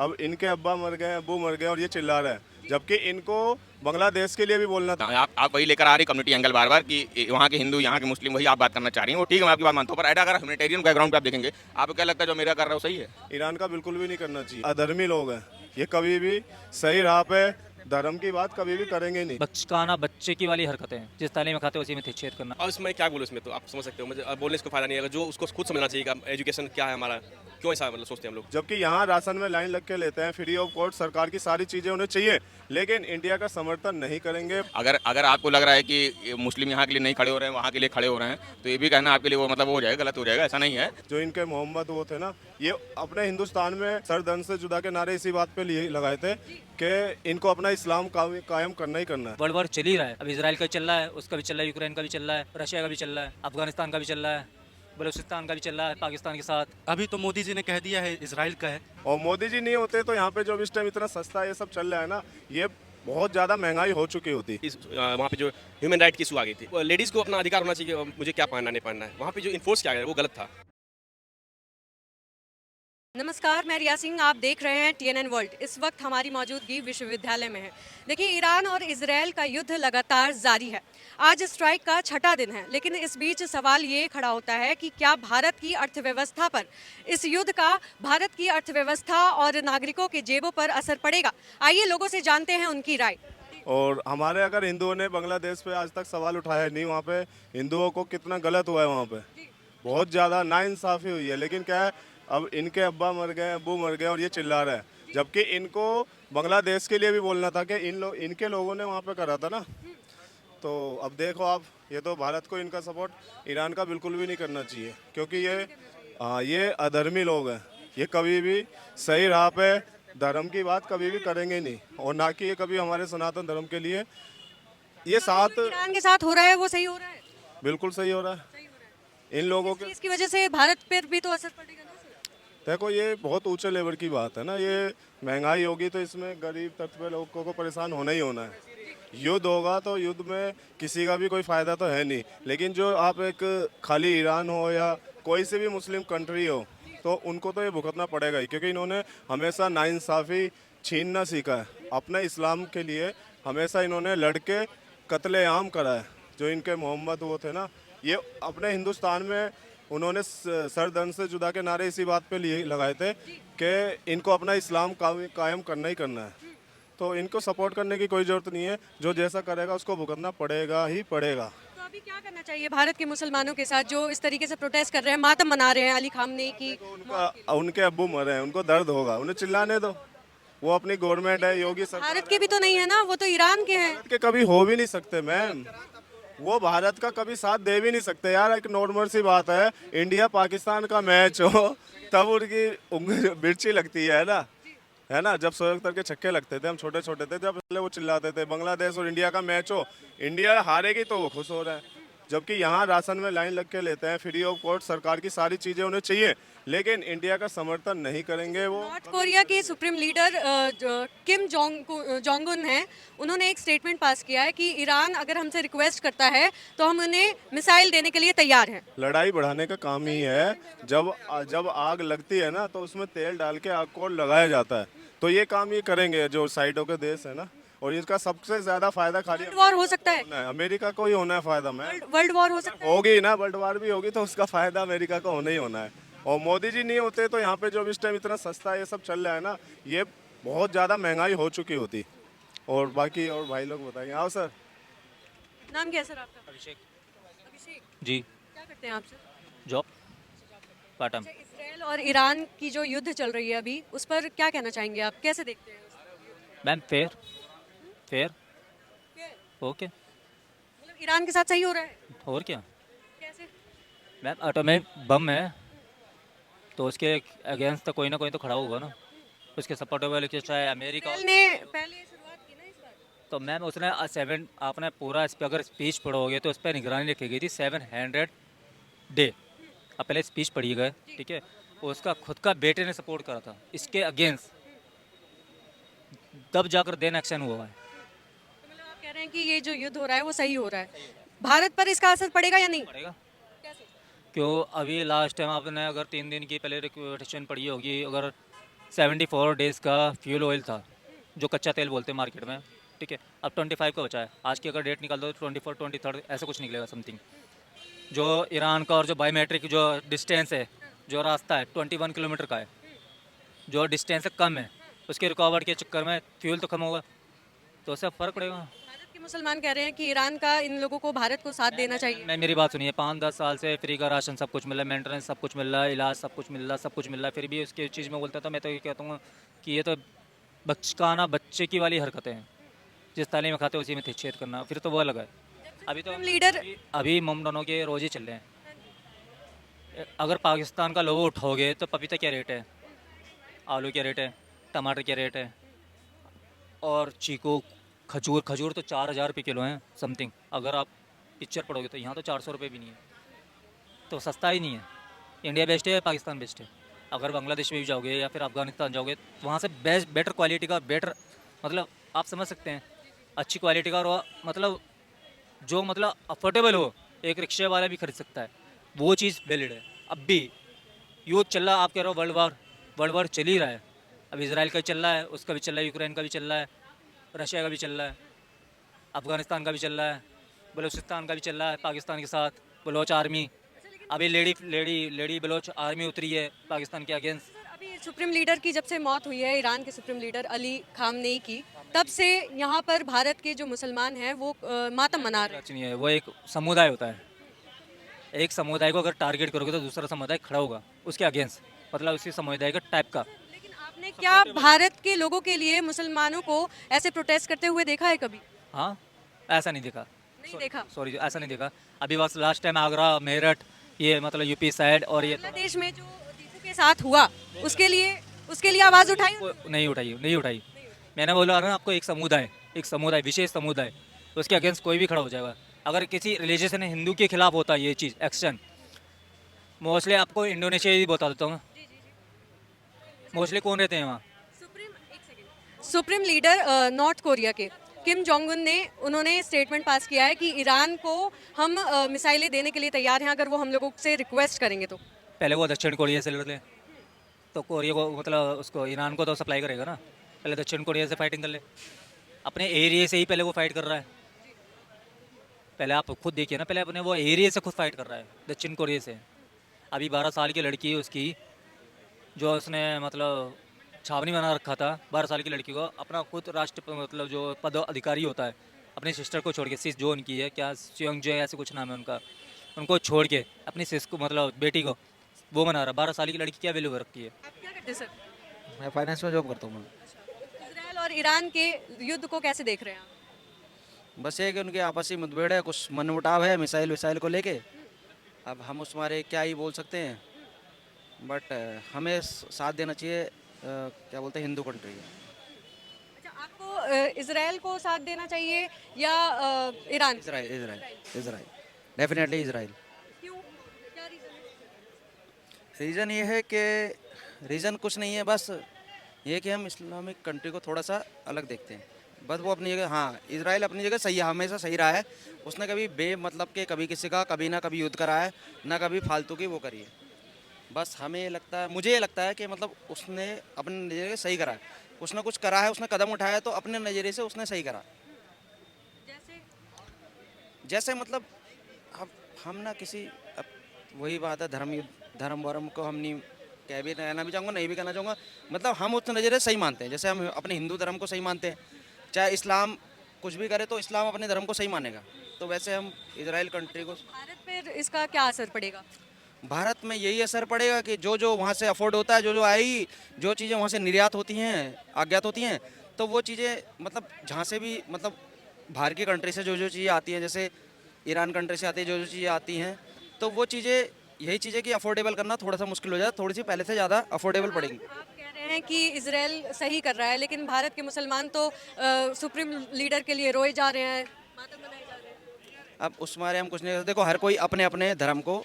अब इनके अब्बा मर गए, अब्बू मर गए और ये चिल्ला रहे हैं, जबकि इनको बांग्लादेश के लिए भी बोलना था। आप वही लेकर आ रही कम्युनिटी एंगल बार बार कि वहाँ के हिंदू यहाँ के मुस्लिम वही आप बात करना चाह रही हैं, वो ठीक है, मैं आपकी बात मानता हूँ, पर ऐसा अगर ह्यूमैनिटेरियन बैकग्राउंड पे आप देखेंगे आपको क्या लगता है जो मेरा कर रहा है वो सही है? ईरान का बिल्कुल भी नहीं करना चाहिए। अधर्मी लोग हैं, ये कभी भी सही राह पे धर्म की बात कभी भी करेंगे नहीं। बचकाना बच्चे की वाली हरकतें हैं, जिस थाली में खाते हैं उसी में छेद करना। और इसमें क्या बोलूँ, इसमें तो आप समझ सकते हो, मुझे बोलने से कोई फायदा नहीं है। अगर जो उसको खुद समझना चाहिए कि एजुकेशन क्या है हमारा, क्यों ऐसा मतलब सोचते हैं हम लोग। जबकि यहाँ राशन में लाइन लग के लेते हैं, फ्री ऑफ कॉस्ट, सरकार की सारी चीजें उन्हें चाहिए, लेकिन इंडिया का समर्थन नहीं करेंगे। अगर अगर आपको लग रहा है कि मुस्लिम यहाँ के लिए नहीं खड़े हो रहे हैं, वहाँ के लिए खड़े हो रहे हैं, तो ये भी कहना आपके लिए वो मतलब वो हो जाएगा, गलत हो जाएगा, ऐसा नहीं है। जो इनके मोहम्मद वो थे ना, ये अपने हिंदुस्तान में सरदर्द से जुदा के नारे इसी बात पे लिए लगाए थे कि इनको अपना इस्लाम कायम करना ही करना है। वर्ल्ड वॉर चल ही रहा है, अब इसराइल का चल रहा है, उसका भी चल रहा है, यूक्रेन का भी चल रहा है, रशिया का भी चल रहा है, अफगानिस्तान का भी चल रहा है, बलूचिस्तान का भी चल रहा है पाकिस्तान के साथ। अभी तो मोदी जी ने कह दिया है इसराइल का है। और मोदी जी नहीं होते तो यहाँ पे जो इस टाइम इतना सस्ता ये सब चल रहा है ना, ये बहुत ज़्यादा महंगाई हो चुकी होती। वहाँ पे जो ह्यूमन राइट की इशू आ गई थी, लेडीज़ को अपना अधिकार होना चाहिए कि मुझे क्या पहनना नहीं पहनना है, वहाँ पे जो इन्फोर्स किया गया वो गलत था। नमस्कार, मैं रिया सिंह, आप देख रहे हैं TNN वर्ल्ड। इस वक्त हमारी मौजूदगी विश्वविद्यालय में है। देखिए, ईरान और इजरायल का युद्ध लगातार जारी है। आज स्ट्राइक का छठा दिन है, लेकिन इस बीच सवाल ये खड़ा होता है कि क्या भारत की अर्थव्यवस्था पर इस युद्ध का भारत की अर्थव्यवस्था और नागरिकों के जेबों पर असर पड़ेगा? आइए लोगों से जानते हैं उनकी राय। और हमारे अगर हिंदुओं ने बांग्लादेश पे आज तक सवाल उठाया नहीं, वहाँ पे हिंदुओं को कितना गलत हुआ है, वहाँ पे बहुत ज़्यादा नाइंसाफ़ी हुई है। लेकिन क्या है, अब इनके अब्बा मर गए, अब्बू मर गए और ये चिल्ला रहे हैं, जबकि इनको बांग्लादेश के लिए भी बोलना था कि इनके लोगों ने वहाँ पे करा था ना। तो अब देखो आप, ये तो भारत को इनका सपोर्ट ईरान का बिल्कुल भी नहीं करना चाहिए, क्योंकि ये अधर्मी लोग हैं, ये कभी भी सही राह पे धर्म की बात कभी भी करेंगे नहीं, और ना कि ये कभी हमारे सनातन धर्म के लिए ये साथ। ईरान के साथ हो रहा है वो सही हो रहा है? बिल्कुल सही हो रहा है। इन लोगों के इसकी वजह से भारत पर भी तो असर पड़ेगा ना। देखो, ये बहुत ऊंचे लेवल की बात है ना, ये महंगाई होगी तो इसमें गरीब तबके लोगों को परेशान होना ही होना है। युद्ध होगा तो युद्ध में किसी का भी कोई फ़ायदा तो है नहीं, लेकिन जो आप एक खाली ईरान हो या कोई से भी मुस्लिम कंट्री हो, तो उनको तो ये भुगतना पड़ेगा ही, क्योंकि इन्होंने हमेशा नाइंसाफ़ी छीनना सीखा है। अपने इस्लाम के लिए हमेशा इन्होंने लड़के कत्लेआम करा है। जो इनके मोहम्मद वो थे ना, ये अपने हिंदुस्तान में उन्होंने सरदर्द से जुदा के नारे इसी बात पे लिए लगाए थे कि इनको अपना इस्लाम कायम करना ही करना है। तो इनको सपोर्ट करने की कोई ज़रूरत नहीं है, जो जैसा करेगा उसको भुगतना पड़ेगा ही पड़ेगा। तो अभी क्या करना चाहिए भारत के मुसलमानों के साथ जो इस तरीके से प्रोटेस्ट कर रहे हैं, मातम मना रहे हैं अली खामनेई की? उनके अब्बू मरे हैं, उनको दर्द होगा, उन्हें चिल्लाने दो। वो अपनी गवर्नमेंट है, योगी सरकार। भारत के भी तो नहीं है ना, वो तो ईरान के हैं। के कभी हो भी नहीं सकते मैम, वो भारत का कभी साथ दे भी नहीं सकते यार। एक नॉर्मल सी बात है, इंडिया पाकिस्तान का मैच हो तब उनकी मिर्ची लगती है ना। जब शोएब अख्तर के छक्के लगते थे, हम छोटे छोटे थे, जब पहले वो चिल्लाते थे। बांग्लादेश और इंडिया का मैच हो, इंडिया हारेगी तो वो खुश हो रहा है, जबकि यहाँ राशन में लाइन लग के लेते हैं, फ्री ऑफ कॉस्ट, सरकार की सारी चीज़ें उन्हें चाहिए, लेकिन इंडिया का समर्थन नहीं करेंगे वो। नॉर्थ कोरिया के supreme leader Kim Jong Un हैं, उन्होंने एक स्टेटमेंट पास किया है कि ईरान अगर हमसे रिक्वेस्ट करता है तो हम उन्हें मिसाइल देने के लिए तैयार हैं। लड़ाई बढ़ाने का काम ही है। जब आग लगती है ना, तो उसमें तेल डाल के आग को लगाया जाता है। तो ये काम ये करेंगे जो साइडों के देश है ना, और इसका सबसे ज्यादा फायदा खाली वर्ल्ड वॉर हो सकता है, अमेरिका को ही होना है फायदा। मैं वर्ल्ड वॉर हो सकता है, होगी ना, वर्ल्ड वॉर भी होगी तो उसका फायदा अमेरिका को होना ही होना है। और मोदी जी नहीं होते तो यहाँ पे जो इस टाइम इतना सस्ता ये सब चल रहा है ना, ये बहुत ज़्यादा महंगाई हो चुकी होती। और बाकी और भाई लोग बताएंगे। आओ सर। नाम क्या है सर आपका? अभिषेक अभिषेक, जी। क्या करते हैं आप sir? Job part time. Israel और ईरान की जो युद्ध चल रही है अभी, उस पर क्या कहना चाहेंगे आप, कैसे देखते हैं उसको? Ma'am fair fair okay. मतलब ईरान के साथ सही हो रहा है? और क्या कैसे? मैम, एटॉमिक बम है तो उसके अगेंस्ट तो कोई ना कोई तो खड़ा होगा ना, उसके सपोर्ट वाले चाहे अमेरिका। इसराइल ने पहले शुरुआत की ना इस बार। तो मैम उसने 7 आपने पूरा इस पर अगर स्पीच पढ़ोगे तो उस पर निगरानी रखी गई थी 700 डे। आप पहले स्पीच पढ़ी गए, ठीक है। उसका खुद का बेटे ने सपोर्ट करा था इसके अगेंस्ट, तब जाकर देन एक्शन हुआ है। तो मतलब आप कह रहे हैं कि ये जो युद्ध हो रहा है वो सही हो रहा है, भारत पर इसका असर पड़ेगा या नहीं? पड़ेगा कैसे? क्यों, अभी लास्ट टाइम आपने अगर 3 दिन की पहले रिक्वेशन पढ़ी होगी, अगर 74 डेज़ का फ्यूल ऑयल था, जो कच्चा तेल बोलते हैं मार्केट में, ठीक है। अब 25 का बचा है। आज की अगर डेट निकाल दो तो 24, 23 ऐसा कुछ निकलेगा समथिंग। जो ईरान का और जो बायोमेट्रिक जो डिस्टेंस है, जो रास्ता है 21 किलोमीटर का है, जो डिस्टेंस कम है, उसके रुकावट के चक्कर में फ्यूल तो कम होगा, तो उससे फ़र्क पड़ेगा। भारत के मुसलमान कह रहे हैं कि ईरान का इन लोगों को भारत को साथ देना चाहिए। नहीं, मेरी बात सुनिए, 5-10 साल से फ्री का राशन सब कुछ मिल रहा है, मेंटेनेंस सब कुछ मिल रहा है, इलाज सब कुछ मिल रहा है, सब कुछ मिल रहा है, फिर भी उसकी चीज़ में बोलता था, मैं तो ये कहता हूँ कि ये तो बचकाना बच्चे की वाली हरकतें हैं। जिस थाली में खाते उसी में छेद करना, फिर तो वो अलग है। अभी तो लीडर अभी मोमडनों के रोज़ ही चल रहे हैं। अगर पाकिस्तान का लोगो उठाओगे तो पपीता क्या रेट है, आलू क्या रेट है, टमाटर क्या रेट है, और चीकू खजूर तो 4,000 रुपये किलो हैं समथिंग। अगर आप पिक्चर पढ़ोगे तो यहाँ तो 400 रुपये भी नहीं है, तो सस्ता ही नहीं है। इंडिया बेस्ट है या पाकिस्तान बेस्ट है? अगर बांग्लादेश में भी जाओगे या फिर अफगानिस्तान जाओगे तो वहाँ से बेस्ट बेटर क्वालिटी का बेटर, मतलब आप समझ सकते हैं, अच्छी क्वालिटी का, और मतलब जो मतलब अफोर्डेबल हो, एक रिक्शे वाला भी खरीद सकता है, वो चीज़ वैलिड है। अब भी युद्ध चल रहा है, आप कह रहे हो वर्ल्ड वार चल ही रहा है। अब इसराइल का भी चल रहा है, उसका भी चल रहा है, यूक्रेन का भी चल रहा है, रशिया का भी चल रहा है, अफगानिस्तान का भी चल रहा है, बलूचिस्तान का भी चल रहा है पाकिस्तान के साथ, बलोच आर्मी, अभी लेडी बलोच आर्मी उतरी है पाकिस्तान के अगेंस्ट। अभी सुप्रीम लीडर की जब से मौत हुई है, ईरान के सुप्रीम लीडर अली खामनेई की, तब से यहाँ पर भारत के जो मुसलमान हैं वो मातम मना रहे हैं। कुछ नहीं है, वो एक समुदाय होता है। एक समुदाय को अगर टारगेट करोगे तो दूसरा समुदाय खड़ा होगा उसके अगेंस्ट, मतलब उसी समुदाय का टाइप का। लेकिन आपने क्या भारत के लोगों के लिए मुसलमानों को ऐसे प्रोटेस्ट करते हुए देखा है कभी? हाँ, ऐसा नहीं देखा, नहीं देखा। सॉरी, ऐसा नहीं देखा। अभी बस लास्ट टाइम आगरा, मेरठ, ये मतलब यूपी साइड, और ये बांग्लादेश में जो टीपू के साथ हुआ, उसके लिए आवाज उठाई। नहीं उठाई। मैंने बोला ना आपको, एक समुदाय विशेष समुदाय, तो उसके अगेंस्ट कोई भी खड़ा हो जाएगा। अगर किसी रिलीजियस हिंदू के खिलाफ होता है ये चीज़ एक्शन, मोस्टली आपको इंडोनेशिया ही बता देता हूँ, मोस्टली कौन रहते हैं वहाँ? सुप्रीम लीडर नॉर्थ कोरिया के किम जोंग उन ने उन्होंने स्टेटमेंट पास किया है कि ईरान को हम मिसाइलें देने के लिए तैयार हैं अगर वो हम लोगों से रिक्वेस्ट करेंगे तो। पहले वो दक्षिण कोरिया से लड़ ले, तो कोरिया को मतलब उसको ईरान को तो सप्लाई करेगा ना। पहले दक्षिण कोरिया से फाइटिंग कर ले, अपने एरिया से ही पहले वो फाइट कर रहा है। पहले आप खुद देखिए ना, पहले अपने वो एरिया से खुद फाइट कर रहा है दक्षिण कोरिया से। अभी 12 साल की लड़की है उसकी, जो उसने मतलब छावनी बना रखा था, 12 साल की लड़की को अपना खुद राष्ट्र मतलब जो पद अधिकारी होता है, अपनी सिस्टर को छोड़ के, सिस जो उनकी है, क्या सियोंग जो ऐसे कुछ नाम है उनका, उनको छोड़ के अपनी सिस को मतलब बेटी को वो बना रहा। 12 साल की लड़की क्या वैल्यू रखती है? आप क्या करते हैं सर? मैं फाइनेंस में जॉब करता हूँ। इजराइल और ईरान के युद्ध को कैसे देख रहे हैं आप? बस ये कि उनके आपसी मुठभेड़ है, कुछ मनमुटाव है मिसाइल विसाइल को लेके। अब हम उस मारे क्या ही बोल सकते हैं, बट हमें साथ देना चाहिए, क्या बोलते हैं, हिंदू कंट्री है। अच्छा, आपको इजराइल को साथ देना चाहिए या Iran? Israel Israel Israel definitely Israel. क्यों, क्या रीजन है? रीज़न ये है कि रीज़न कुछ नहीं है, बस ये कि हम इस्लामिक कंट्री को थोड़ा सा अलग देखते हैं। बस वो अपनी जगह, हाँ, इजराइल अपनी जगह सही है, हमेशा सही रहा है। उसने कभी बेमतलब के कभी किसी का कभी ना कभी युद्ध करा है, ना कभी फालतू की वो करी है। बस हमें लगता है, मुझे ये लगता है कि मतलब उसने अपने नज़रिए से सही करा है। कुछ ना कुछ करा है, उसने कदम उठाया तो अपने नज़रिए से उसने सही करा। जैसे मतलब अब हम ना किसी, अब वही बात है, धर्म वर्म को हम नहीं कह भी कहना भी चाहूँगा, नहीं भी कहना चाहूँगा। मतलब हम उस नज़रिए से सही मानते हैं, जैसे हम अपने हिंदू धर्म को सही मानते हैं। चाहे इस्लाम कुछ भी करे तो इस्लाम अपने धर्म को सही मानेगा, तो वैसे हम इजराइल कंट्री को। भारत पर इसका क्या असर पड़ेगा? भारत में यही असर पड़ेगा कि जो वहाँ से अफोर्ड होता है, जो आएगी, जो चीज़ें वहाँ से निर्यात होती हैं, आज्ञात होती हैं, तो वो चीज़ें मतलब जहाँ से भी मतलब बाहर की कंट्री से जो चीज़ें आती हैं, जैसे ईरान कंट्री से आती है जो चीज़ें आती हैं, तो वो चीज़ें, यही चीज़ें कि अफोर्डेबल करना थोड़ा सा मुश्किल हो जाए, थोड़ी सी पहले से ज़्यादा अफोर्डेबल पड़ेगी। आप कह रहे हैं कि इजराइल सही कर रहा है, लेकिन भारत के मुसलमान तो सुप्रीम लीडर के लिए रोए जा रहे हैं, मातम मनाए जा रहे हैं। अब उस मारे हम कुछ नहीं कर सकते। देखो, हर कोई अपने अपने धर्म को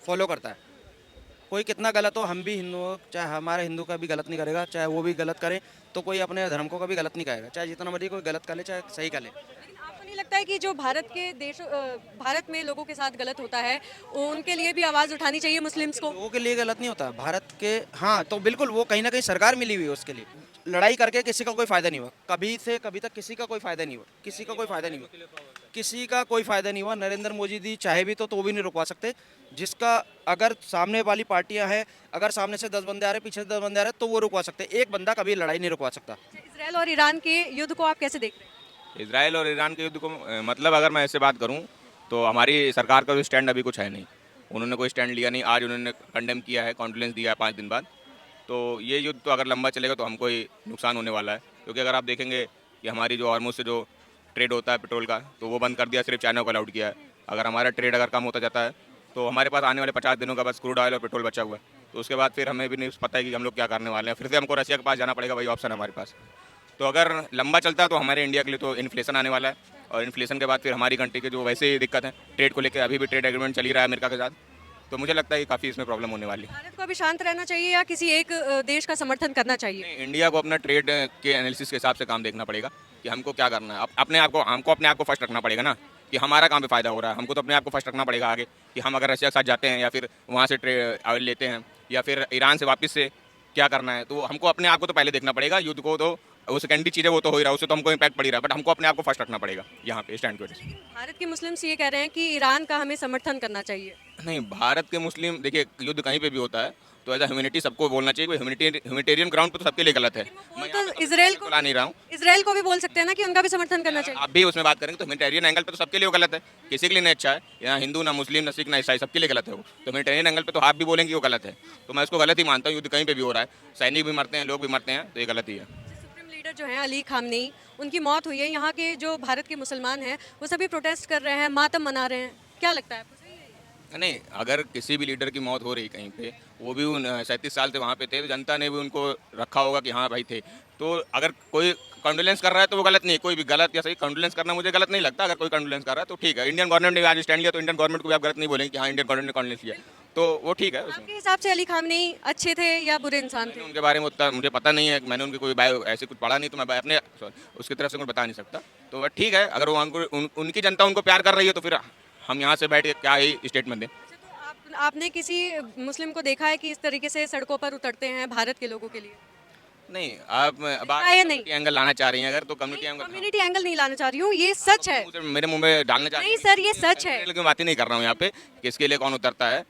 फॉलो करता है। कोई कितना गलत हो, हम भी हिंदू हो, चाहे हमारे हिंदू का भी गलत नहीं करेगा, चाहे वो भी गलत करे, तो कोई अपने धर्म को कभी गलत नहीं कहेगा। चाहे जितना मर्जी कोई गलत कर ले, चाहे सही कर ले। लेकिन आपको नहीं लगता है कि जो भारत में लोगों के साथ गलत होता है उनके लिए भी आवाज़ उठानी चाहिए मुस्लिम्स को? लोगों के लिए गलत नहीं होता भारत के, हाँ तो बिल्कुल वो कहीं ना कहीं सरकार मिली हुई है उसके लिए। लड़ाई करके किसी का कोई फायदा नहीं हुआ, कभी से कभी तक किसी का कोई फायदा नहीं हुआ, किसी का कोई फायदा नहीं हुआ, किसी का कोई फायदा नहीं हुआ। नरेंद्र मोदी जी चाहे भी तो भी नहीं रुकवा सकते। जिसका अगर सामने वाली पार्टियां हैं, अगर सामने से 10 बंदे आ रहे पीछे से 10 बंदे आ रहे तो वो रुकवा सकते, एक बंदा कभी लड़ाई नहीं रुकवा सकता। इसराइल और ईरान के युद्ध को आप कैसे देख रहे हैं? इसराइल और ईरान के युद्ध को मतलब अगर मैं ऐसे बात करूं तो हमारी सरकार का भी स्टैंड अभी कुछ है नहीं। उन्होंने कोई स्टैंड लिया नहीं। आज उन्होंने कंडेम किया है, कॉन्डोलेंस दिया है 5 दिन बाद। तो ये युद्ध तो अगर लंबा चलेगा तो हमको ही नुकसान होने वाला है, क्योंकि अगर आप देखेंगे कि हमारी जो हॉर्मुज़ से जो ट्रेड होता है पेट्रोल का, तो वो बंद कर दिया, सिर्फ चाइना को अलाउड किया है। अगर हमारा ट्रेड अगर कम होता जाता है तो हमारे पास आने वाले 50 दिनों का बस क्रूड ऑयल और पेट्रोल बचा हुआ है। तो उसके बाद फिर हमें भी नहीं पता है कि हम लोग क्या करने वाले हैं। फिर से हमको रशिया के पास जाना पड़ेगा, वही ऑप्शन है हमारे पास। तो अगर लंबा चलता है तो हमारे इंडिया के लिए तो इन्फ्लेशन आने वाला है, और इन्फ्लेशन के बाद फिर हमारी कंट्री के जो वैसे ही दिक्कत है ट्रेड को लेकर, अभी भी ट्रेड एग्रीमेंट चल ही रहा है अमेरिका के साथ, तो मुझे लगता है कि काफ़ी इसमें प्रॉब्लम होने वाली है। भारत को अभी शांत रहना चाहिए या किसी एक देश का समर्थन करना चाहिए? नहीं, इंडिया को अपना ट्रेड के एनालिसिस के हिसाब से काम देखना पड़ेगा कि हमको क्या करना है। हमको अपने आप को फर्स्ट रखना पड़ेगा ना, कि हमारा कहाँ पे फ़ायदा हो रहा है। हमको तो अपने आप को फर्स्ट रखना पड़ेगा आगे, कि हम अगर रशिया के साथ जाते हैं या फिर वहाँ से ऑयल लेते हैं या फिर ईरान से वापस से क्या करना है, तो हमको अपने आप को तो पहले देखना पड़ेगा। युद्ध को तो वो सेकेंडरी चीज़ें वो तो हो ही रहा है, उससे तो हमको इम्पैक्ट पड़ ही रहा है, बट हमको अपने आप को फर्स्ट रखना पड़ेगा यहाँ पे स्टैंड की वजह से। भारत के मुस्लिम्स ये कह रहे हैं कि ईरान का हमें समर्थन करना चाहिए। नहीं, भारत के मुस्लिम देखिए, युद्ध कहीं पे भी होता है तो एज ह्यूमैनिटी सबको बोलना चाहिए। ह्यूमैनिटेरियन ग्राउंड पे तो सबके लिए गलत है। मैं तो इसराइल को बुला नहीं रहा हूँ, इसराइल को भी बोल सकते हैं ना कि उनका भी समर्थन करना चाहिए। आप भी उसमें बात करेंगे तो ह्यूमैनिटेरियन एंगल पे तो सबके लिए वो गलत है, किसी के लिए नहीं अच्छा है। यहाँ हिंदू ना मुस्लिम ना सिख ना ईसाई, सबके लिए गलत है वो। तो ह्यूमैनिटेरियन एंगल पे तो आप भी बोलेंगे वो गलत है, तो मैं उसको गलत ही मानता हूँ। युद्ध कहीं पे भी हो रहा है, सैनिक भी मरते हैं, लोग भी मरते हैं, तो ये गलत ही है। सुप्रीम लीडर जो हैं अली खामनेई, उनकी मौत हुई है। यहाँ के जो भारत के मुसलमान हैं वो सभी प्रोटेस्ट कर रहे हैं, मातम मना रहे हैं। क्या लगता है आपको, सही है ये? नहीं, अगर किसी भी लीडर की मौत हो रही कहीं पे, वो भी 37 साल से वहाँ पे थे, तो जनता ने भी उनको रखा होगा कि हाँ भाई थे। तो अगर कोई कंडोलेंस कर रहा है तो वो गलत नहीं है, कोई भी गलत या सही कंडोलेंस करना मुझे गलत नहीं लगता। अगर कोई कंडोलेंस कर रहा है तो ठीक है। इंडियन गवर्नमेंट ने आज स्टैंड लिया तो इंडियन गवर्नमेंट को भी आप गलत नहीं बोलेंगे कि हाँ इंडियन गवर्नमेंट ने कंडोलेंस लिया, तो वो ठीक है। उसमें आपके हिसाब से अली खामनेई अच्छे थे या बुरे इंसान थे? उनके बारे में उतना मुझे पता नहीं है, मैंने उनकी कोई बायो ऐसे कुछ पढ़ा नहीं, तो मैं अपने उसकी तरफ से कुछ बता नहीं सकता। तो ठीक है, अगर वो उनकी जनता उनको प्यार कर रही है तो फिर हम यहाँ से बैठ के क्या ही स्टेटमेंट दें। आपने किसी मुस्लिम को देखा है कि इस तरीके से सड़कों पर उतरते हैं भारत के लोगों के लिए? नहीं, आप नहीं। एंगल लाना चाह रही हैं अगर, तो कम्युनिटी एंगल कम्युनिटी एंगल नहीं लाना चाह रही हूँ, ये सच है। मेरे मुंह में डालना चाह रही नहीं सर, ये सच है। लेकिन बात ही नहीं कर रहा हूँ यहाँ पे किसके लिए कौन उतरता है।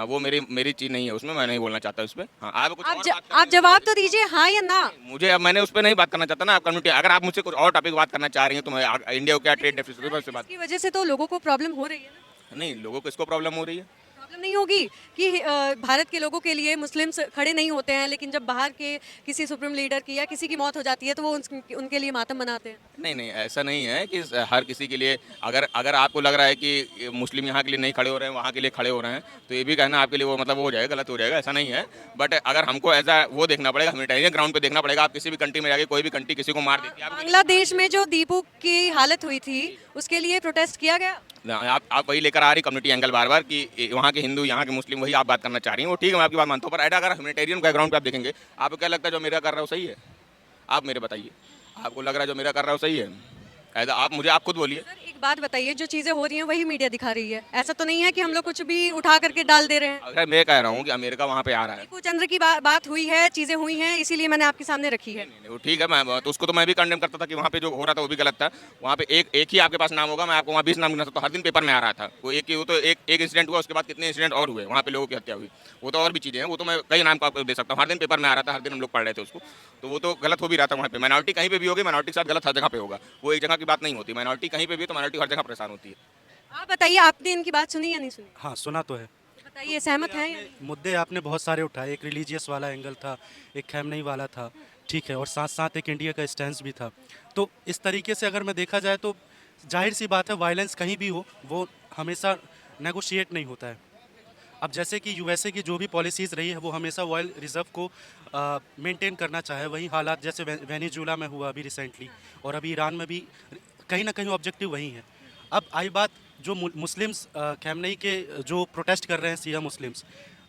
वो मेरी चीज़ नहीं है, उसमें मैं नहीं बोलना चाहता उस पर। हाँ, आप जवाब तो दीजिए हाँ या ना। मुझे अब मैंने उस पर नहीं बात करना चाहता ना। आप कम्युनिटी, अगर आप मुझसे कुछ और टॉपिक बात करना चाह रही हैं तो मैं इंडिया को क्या ट्रेड डेफिसिट से बात। इसकी वजह से तो लोगों को प्रॉब्लम हो रही है ना। नहीं, लोगों को इसको प्रॉब्लम हो रही है। प्रॉब्लम नहीं होगी कि भारत के लोगों के लिए मुस्लिम्स खड़े नहीं होते हैं, लेकिन जब बाहर के किसी सुप्रीम लीडर की या किसी की मौत हो जाती है तो वो उनके लिए मातम मनाते हैं। नहीं, ऐसा नहीं है कि हर किसी के लिए, अगर आपको लग रहा है कि मुस्लिम यहाँ के लिए नहीं खड़े हो रहे हैं, वहाँ के लिए खड़े हो रहे हैं, तो ये भी कहना आपके लिए वो मतलब हो जाएगा, गलत हो जाएगा, ऐसा नहीं है। बट अगर हमको ऐसा वो देखना पड़ेगा, ह्यूमैनिटेरियन ग्राउंड पे देखना पड़ेगा। आप किसी भी कंट्री में जाके, कोई भी कंट्री किसी को मार देती है। बांग्लादेश में जो दीपू की हालत हुई थी उसके लिए प्रोटेस्ट किया गया। आप वही लेकर आ रही कम्युनिटी एंगल बार बार कि वहाँ के हिंदू यहाँ के मुस्लिम, वही आप बात करना चाह रही हैं। वो ठीक है, मैं आपकी बात मानता हूँ, पर अगर ह्यूमैनिटेरियन बैकग्राउंड पे आप देखेंगे, आपको क्या लगता है जो मेरा कर रहा है वो सही है? आप मेरे बताइए, आपको लग रहा है जो मेरा कर रहा है वो सही है? ऐसा आप खुद बोलिए। सर एक बात बताइए, जो चीज़ें हो रही हैं वही मीडिया दिखा रही है, ऐसा तो नहीं है कि हम लोग कुछ भी उठा करके डाल दे रहे हैं। अगर मैं कह रहा हूँ कि अमेरिका वहाँ पे आ रहा है, दीपू चंद्र की बात हुई है, चीज़ें हुई हैं, इसीलिए मैंने आपके सामने रखी है। वो ठीक है, मैं तो उसको तो मैं भी कंडेम करता था कि वहाँ पे जो हो रहा था वो भी गलत था। वहाँ पे एक ही आपके पास नाम होगा, मैं आपको वहाँ 20 नाम गिना सकता हूँ। हर दिन पेपर में आ रहा था वो एक इंसिडेंट हुआ, उसके बाद कितने इंसिडेंट और हुए वहाँ पे, लोगों की हत्या हुई। वो तो और भी चीज़ें हैं, वो तो मैं कई नाम का आपको दे सकता हूँ। हर दिन पेपर में आ रहा था, हर दिन हम लोग पढ़ रहे थे उसको, तो वो तो गलत हो भी रहा था। वहाँ पे माइनॉरिटी कहीं पे भी होगी, माइनॉरिटी के साथ गलत हर जगह पे होगा। वो एक जगह की बात नहीं होती, माइनॉरिटी कहीं पे भी तो माइनॉरिटी हर जगह परेशान होती है। आप बताइए, आपने इनकी बात सुनी या नहीं सुनी? हाँ, सुना तो है। बताइए, सहमत हैं या नहीं? मुद्दे आपने बहुत सारे उठाए, एक रिलीजियस वाला एंगल था, एक खैमनई वाला था, ठीक है, और साथ साथ एक इंडिया का स्टैंस भी था। तो इस तरीके से अगर मैं देखा जाए तो जाहिर सी बात है, वायलेंस कहीं भी हो वो हमेशा नेगोशिएट नहीं होता है। अब जैसे कि यूएसए की जो भी पॉलिसीज़ रही है वो हमेशा ऑयल रिजर्व को मेंटेन करना चाहे, वही हालात जैसे वेनेजुला में हुआ अभी रिसेंटली, और अभी ईरान में भी कहीं ना कहीं ऑब्जेक्टिव वही है। अब आई बात जो मुस्लिम्स खैमनई के जो प्रोटेस्ट कर रहे हैं सिया मुस्लिम्स,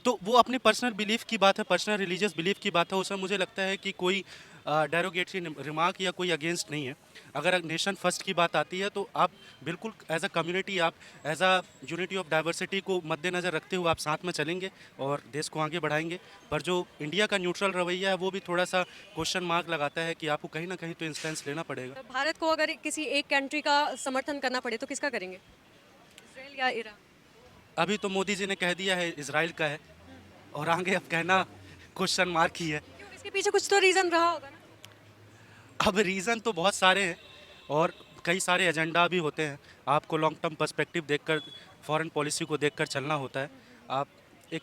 तो वो अपने पर्सनल बिलीफ की बात है, पर्सनल रिलीजियस बिलीफ की बात है। उसमें मुझे लगता है कि कोई डेरोगेटरी रिमार्क या कोई अगेंस्ट नहीं है। अगर नेशन फर्स्ट की बात आती है तो आप बिल्कुल एज अ कम्युनिटी, आप as a unity of diversity को मद्देनज़र रखते हुए आप साथ में चलेंगे और देश को आगे बढ़ाएंगे। पर जो इंडिया का न्यूट्रल रवैया है वो भी थोड़ा सा क्वेश्चन मार्क लगाता है कि आपको कहीं ना कहीं तो इंस्टेंस लेना पड़ेगा। तो भारत को अगर किसी एक कंट्री का समर्थन करना पड़े तो किसका करेंगे, इसराइल या ईरान? अभी तो मोदी जी ने कह दिया है इजराइल का है, और आगे अब कहना क्वेश्चन मार्क ही है। क्यों, इसके पीछे कुछ तो रीज़न रहा होगा ना? अब रीज़न तो बहुत सारे हैं और कई सारे एजेंडा भी होते हैं। आपको लॉन्ग टर्म पर्सपेक्टिव देखकर, फॉरेन पॉलिसी को देखकर चलना होता है। आप एक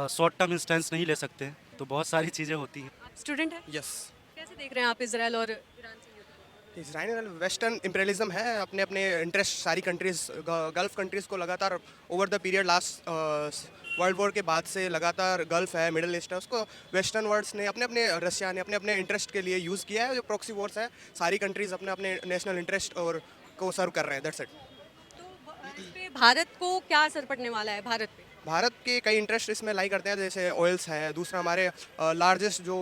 शॉर्ट टर्म इंस्टेंस नहीं ले सकते हैं, तो बहुत सारी चीज़ें होती हैं। आप स्टूडेंट हैं, यस। कैसे देख रहे हैं आप इसराइल और ईरान से युद्ध को? इसराइल वेस्टर्न इम्पेरियलिज्म है, अपने अपने इंटरेस्ट सारी कंट्रीज, गल्फ कंट्रीज़ को लगातार over the period last world war के बाद से लगातार गल्फ है, मिडिल ईस्ट है, उसको वेस्टर्न वर्ल्ड्स ने अपने अपने, रशिया ने अपने अपने इंटरेस्ट के लिए यूज़ किया है। जो प्रॉक्सी वॉर्स है, सारी कंट्रीज़ अपने अपने नेशनल इंटरेस्ट और को सर्व कर रहे हैं, दैट्स इट। तो इस पे भारत को क्या असर पड़ने वाला है? भारत के कई इंटरेस्ट इसमें लाई करते हैं, जैसे ऑयल्स है, दूसरा हमारे लार्जेस्ट जो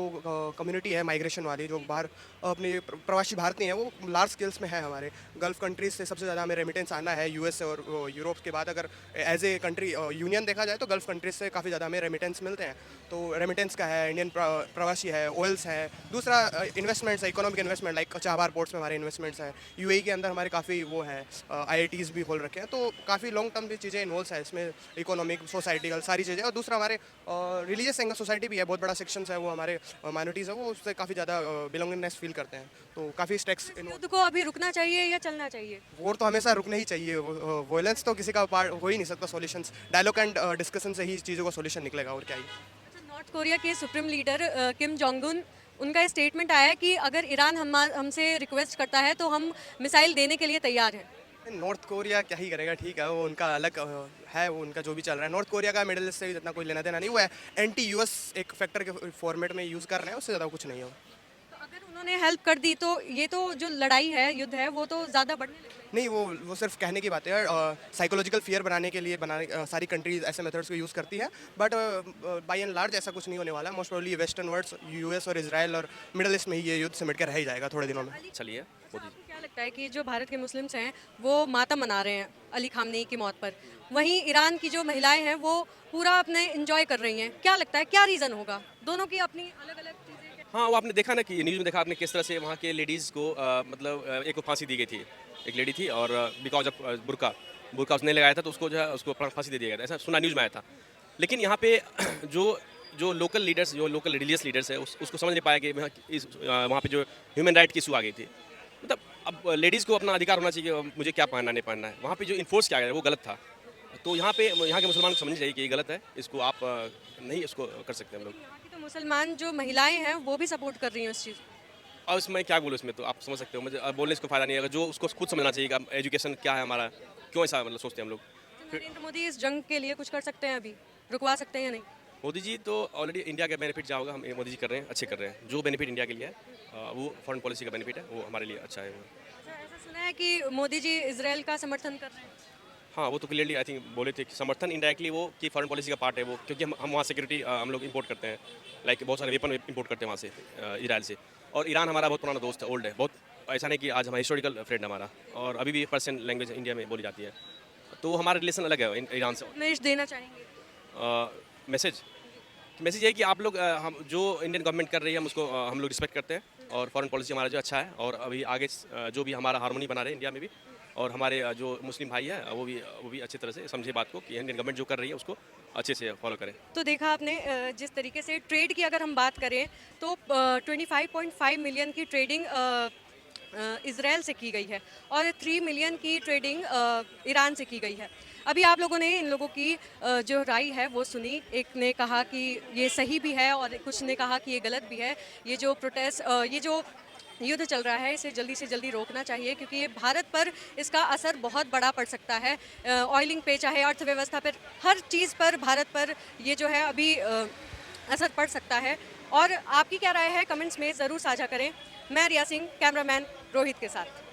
कम्युनिटी है माइग्रेशन वाली, जो बाहर अपने प्रवासी भारतीय हैं, वो लार्ज स्केल्स में है। हमारे गल्फ कंट्रीज से सबसे ज़्यादा हमें रेमिटेंस आना है, यूएस और यूरोप के बाद। अगर एज ए कंट्री यूनियन देखा जाए तो गल्फ कंट्रीज से काफ़ी ज़्यादा हमें रेमिटेंस मिलते हैं। तो रेमिटेंस का है, इंडियन प्रवासी है, ऑयल्स है, दूसरा इन्वेस्टमेंट्स है, economic investment like Chabahar ports में हमारे इन्वेस्टमेंट्स हैं, यूएई के अंदर हमारे काफ़ी वो हैं, IITs भी खोल रखे हैं। तो काफ़ी लॉन्ग टर्म भी चीज़ें इन्वॉल्व है इसमें, इकोनॉमिक, सोसाइटिकल सारी चीज़ें। और दूसरा हमारे रिलीजियस एंगल सोसाइटी भी है, बहुत बड़ा सेक्शन है वो हमारे माइनॉरिटीज़ है, वो उससे काफ़ी ज़्यादा बिलोंगिंगनेस फील करते हैं। तो काफ़ी स्टेक्स युद्ध को अभी रुकना चाहिए या चलना चाहिए? वॉर तो हमेशा रुकने ही चाहिए। वॉयलेंस तो किसी का पार्ट हो ही नहीं सकता। सॉल्यूशंस डायलॉग एंड डिस्कशन से ही चीज़ों का सॉल्यूशन निकलेगा, और क्या ही। अच्छा, नॉर्थ कोरिया के supreme leader Kim Jong Un, उनका स्टेटमेंट आया है कि अगर ईरान हमसे रिक्वेस्ट करता है तो हम मिसाइल देने के लिए तैयार हैं। नॉर्थ कोरिया क्या ही करेगा, ठीक है, वो उनका अलग है, वो उनका जो भी चल रहा है। नॉर्थ कोरिया का मिडिल ईस्ट से इतना कोई लेना देना नहीं, वो है एंटी यूएस एक फैक्टर के फॉर्मेट में यूज़ कर रहे हैं, उससे ज़्यादा कुछ नहीं है। तो अगर उन्होंने हेल्प कर दी तो ये तो जो लड़ाई है, युद्ध है, वो तो ज़्यादा बढ़ने लगेगा। नहीं, वो सिर्फ कहने की बात है। साइकोलॉजिकल फियर बनाने के लिए सारी कंट्रीज ऐसे मेथड्स को यूज़ करती है, बट बाय एंड लार्ज ऐसा कुछ नहीं होने वाला। Most probably western worlds, US और इजराइल और मिडिल ईस्ट में ही ये युद्ध सिमट कर रह ही जाएगा थोड़े दिनों में। चलिए अच्छा, आपको क्या लगता है कि जो भारत के मुस्लिम्स हैं वो मातम मना रहे हैं अली खामनेई की मौत पर, वहीं ईरान की जो महिलाएं हैं वो पूरा अपने एंजॉय कर रही हैं, क्या लगता है क्या रीज़न होगा? दोनों की अपनी अलग अलग चीज़ें। हाँ, वो आपने देखा ना कि न्यूज़ में देखा आपने किस तरह से वहाँ के लेडीज़ को मतलब एक को फांसी दी गई थी, एक लेडी थी, और बिकॉज ऑफ बुर्का उसने लगाया था तो उसको जो है उसको फांसी दे दिया गया था, ऐसा सुना न्यूज़ में आया था। लेकिन यहाँ पे जो लोकल लीडर्स, जो लोकल रिलीजियस लीडर्स है, उसको समझ नहीं पाया कि वहाँ पे जो ह्यूमन राइट की इशू आ गई थी। मतलब अब लेडीज़ को अपना अधिकार होना चाहिए, मुझे क्या पहनना नहीं पहनना है। वहाँ पे जो इन्फोर्स किया गया वो गलत था। तो यहाँ के मुसलमान को समझनी चाहिए कि ये गलत है, इसको आप नहीं इसको कर सकते हम लोग। यहाँ की तो मुसलमान जो महिलाएं हैं वो भी सपोर्ट कर रही हैं उस चीज़ को। और इसमें क्या बोलूँ, इसमें तो आप समझ सकते हो, मुझे बोलने से कोई फायदा नहीं है। अगर जो उसको खुद समझना चाहिए कि एजुकेशन क्या है हमारा, क्यों ऐसा मतलब सोचते हैं हम लोग। तो नरेंद्र मोदी इस जंग के लिए कुछ कर सकते हैं, अभी रुकवा सकते हैं या नहीं? मोदी जी तो ऑलरेडी इंडिया का बेनिफिट क्या होगा, हम मोदी जी कर रहे हैं, अच्छे कर रहे हैं। जो बेनिफिट इंडिया के लिए है वो फॉरेन पॉलिसी का बेनिफिट है, वो हमारे लिए अच्छा है। अच्छा, ऐसा सुना है कि मोदी जी इजराइल का समर्थन कर रहे हैं। हाँ, वो तो क्लियरली आई थिंक बोले थे कि समर्थन इनडायरेक्टली वो कि फॉरेन पॉलिसी का पार्ट है वो, क्योंकि हम वहाँ सिक्योरिटी हम लोग इंपोर्ट करते हैं, लाइक बहुत सारे वेपन इंपोर्ट करते हैं वहाँ से, इजराइल से। और ईरान हमारा बहुत पुराना दोस्त है, ओल्ड है बहुत, ऐसा नहीं कि आज हमारा हिस्टोरिकल फ्रेंड है हमारा, और अभी भी पर्सन लैंग्वेज इंडिया में बोली जाती है, तो हमारा रिलेशन अलग है ईरान से। मैसेज देना चाहेंगे? मैसेज ये है कि आप लोग हम जो इंडियन गवर्नमेंट कर रही है हम उसको हम लोग रिस्पेक्ट करते हैं, और फॉरेन पॉलिसी हमारा जो अच्छा है, और अभी आगे जो भी हमारा हार्मोनी बना रहे हैं इंडिया में भी, और हमारे जो मुस्लिम भाई है वो भी अच्छी तरह से समझे बात को कि इंडियन गवर्नमेंट जो कर रही है उसको अच्छे से फॉलो करें। तो देखा आपने जिस तरीके से ट्रेड की अगर हम बात करें तो 25.5 मिलियन की ट्रेडिंग इजराइल से की गई है और 3 मिलियन की ट्रेडिंग ईरान से की गई है। अभी आप लोगों ने इन लोगों की जो राय है वो सुनी, एक ने कहा कि ये सही भी है और कुछ ने कहा कि ये गलत भी है। ये जो प्रोटेस्ट, ये जो युद्ध चल रहा है इसे जल्दी से जल्दी रोकना चाहिए, क्योंकि ये भारत पर इसका असर बहुत बड़ा पड़ सकता है। ऑयलिंग पे, चाहे अर्थव्यवस्था पर, हर चीज़ पर भारत पर ये जो है अभी असर पड़ सकता है। और आपकी क्या राय है कमेंट्स में ज़रूर साझा करें। मैं रिया सिंह, कैमरामैन रोहित के साथ।